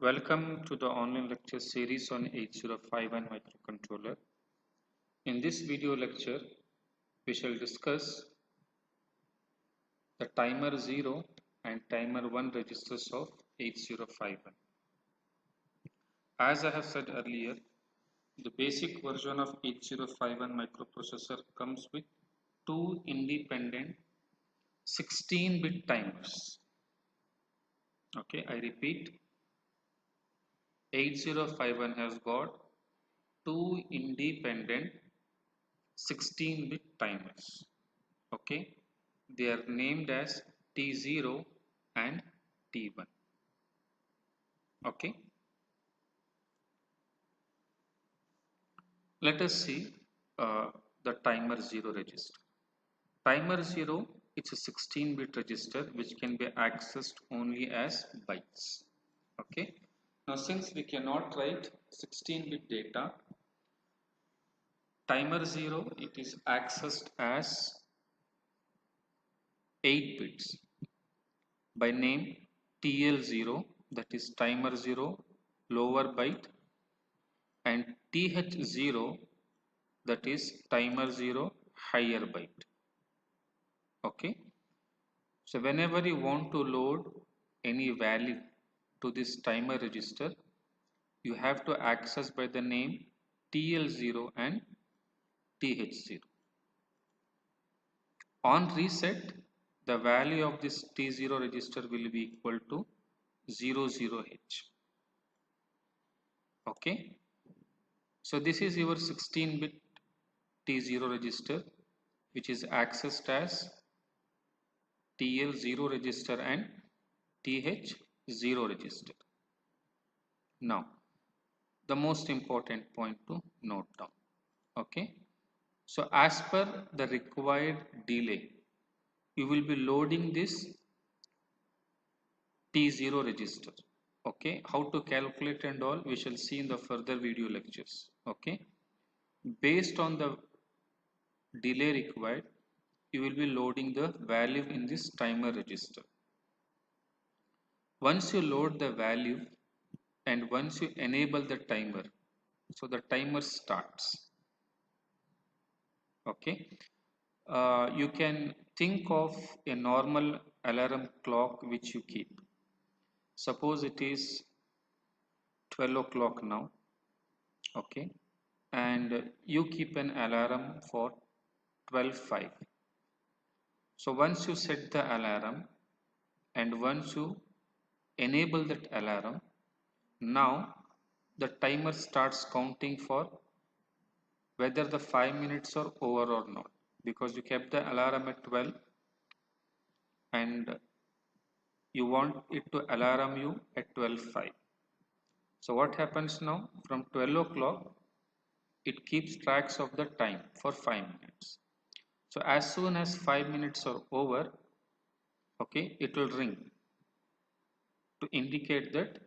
Welcome to the online lecture series on 8051 microcontroller. In this video lecture, we shall discuss the timer 0 and timer 1 registers of 8051. As I have said earlier, the basic version of 8051 microprocessor comes with two independent 16-bit timers. Okay, I repeat, 8051 has got two independent 16-bit timers. Okay, they are named as T0 and T1. Okay, let us see the timer 0 register. Timer 0 is a 16-bit register which can be accessed only as bytes. Okay, now since we cannot write 16-bit data, timer 0 it is accessed as 8 bits by name TL0, that is timer 0 lower byte, and TH0, that is timer 0 higher byte. Okay, so whenever you want to load any value to this timer register, you have to access by the name TL0 and TH0. On reset, the value of this T0 register will be equal to 00H. Okay, so this is your 16-bit T0 register which is accessed as TL0 register and TH0 register. Now, the most important point to note down. Okay, so as per the required delay, you will be loading this T0 register. Okay, how to calculate and all we shall see in the further video lectures. Okay, based on the delay required, you will be loading the value in this timer register. Once you load the value and once you enable the timer, so the timer starts. Okay, you can think of a normal alarm clock which you keep. Suppose it is 12 o'clock now. Okay, and you keep an alarm for 12:05. So once you set the alarm and once you enable that alarm, now the timer starts counting for whether the 5 minutes are over or not, because you kept the alarm at 12 and you want it to alarm you at 12:05. So what happens now? From 12 o'clock, it keeps tracks of the time for 5 minutes. So as soon as 5 minutes are over, okay, it will ring to indicate that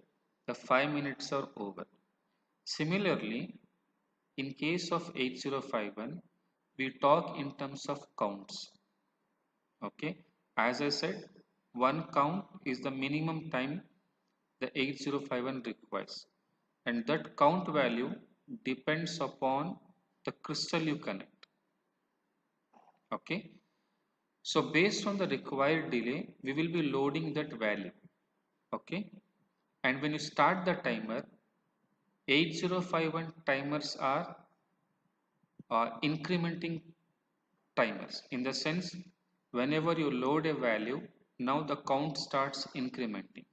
the 5 minutes are over. Similarly, in case of 8051, we talk in terms of counts. Okay, as I said, one count is the minimum time the 8051 requires, and that count value depends upon the crystal you connect. Okay, so based on the required delay, we will be loading that value. Okay, and when you start the timer, 8051 timers are incrementing timers, in the sense whenever you load a value, now the count starts incrementing.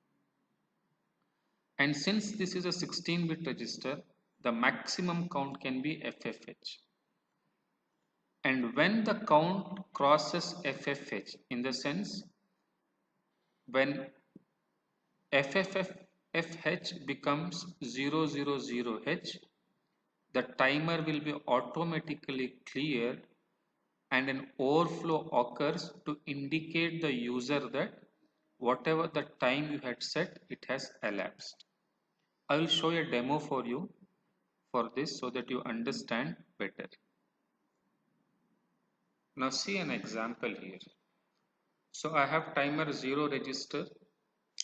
And since this is a 16-bit register, the maximum count can be FFH. And when the count crosses FFH, in the sense when FFH becomes 000H, the timer will be automatically cleared and an overflow occurs to indicate the user that whatever the time you had set, it has elapsed. I will show a demo for you for this so that you understand better. Now see an example here. So I have timer 0 register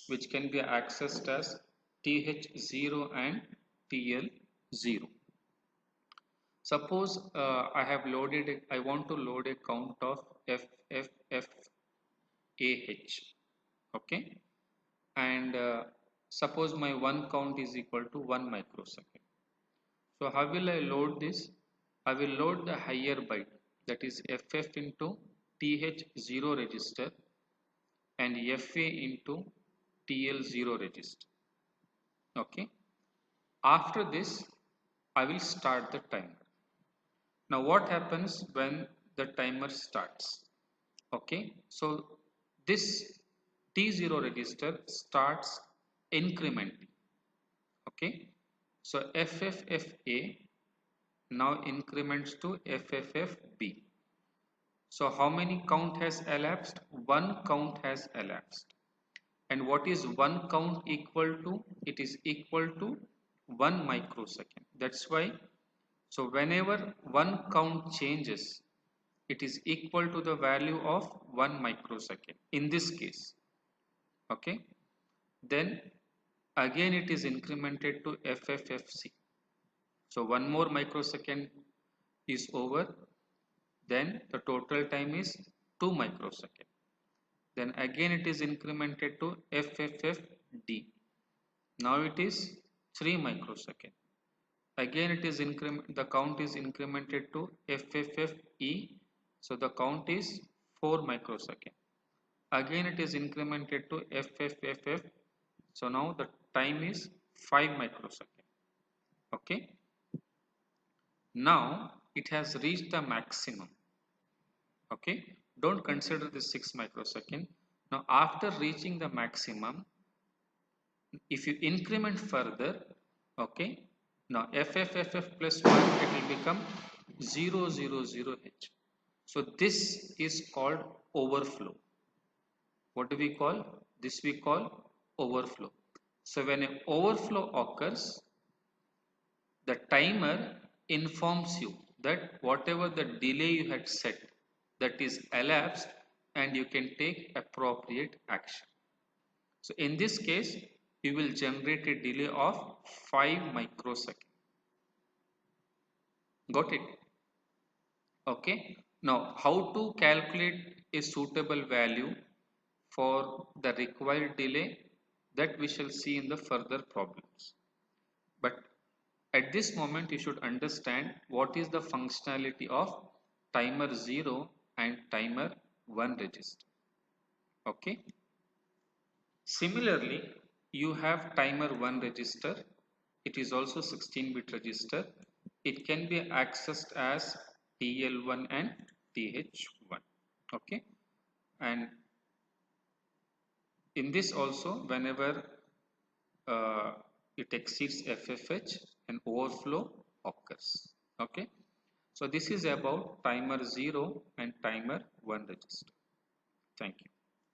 which can be accessed as TH0 and TL0. Suppose I want to load a count of FFFAH, okay, and suppose my one count is equal to 1 microsecond. So how will I load this? I will load the higher byte, that is FF into TH0 register and FA into TL0 register. Okay. After this, I will start the timer. Now what happens when the timer starts? Okay. So this T0 register starts incrementing. Okay. So FFFA now increments to FFFB. So how many count has elapsed? One count has elapsed. And what is one count equal to? It is equal to 1 microsecond. That's why, so whenever one count changes, it is equal to the value of 1 microsecond. In this case, okay, then again it is incremented to FFFC. So one more microsecond is over, then the total time is 2 microsecond. Then again it is incremented to FFFD. Now it is 3 microsecond. Again it is the count is incremented to FFFE. So the count is 4 microsecond. Again it is incremented to FFFF. So now the time is 5 microsecond. Okay. Now it has reached the maximum. Okay. Don't consider this 6 microsecond. Now after reaching the maximum, if you increment further, okay, now FFFF plus 1, it will become 000H. So this is called overflow. What do we call this? We call overflow. So when an overflow occurs, the timer informs you that whatever the delay you had set, that is elapsed, and you can take appropriate action. So in this case, you will generate a delay of 5 microseconds. Got it? Okay. Now, how to calculate a suitable value for the required delay, that we shall see in the further problems. But at this moment, you should understand what is the functionality of timer 0 and timer 1 register. Okay. Similarly, you have timer 1 register. It is also 16-bit register. It can be accessed as TL1 and TH1. Okay. And in this also, whenever uh, it exceeds FFH, an overflow occurs. Okay. So this is about timer 0 and timer 1 register. Thank you.